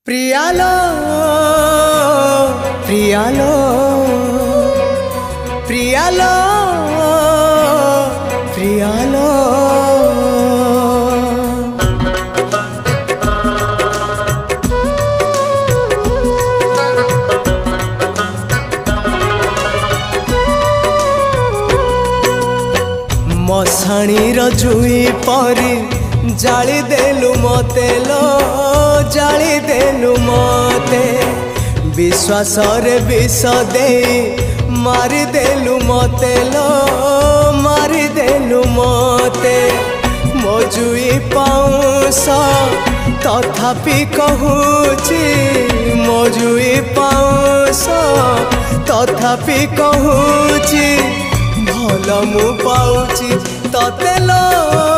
प्रियालो प्रियालो प्रियालो प्रियालो मशाणी रुई परी जाली देलु मते लो जाली देलु मते विश्वास रे विष दे मारी देलु मते लो मारी देलु मते मजुई पाउस तथापि कहूची मजुई पाउस तथापि कहूची भल मु पाउची तते लो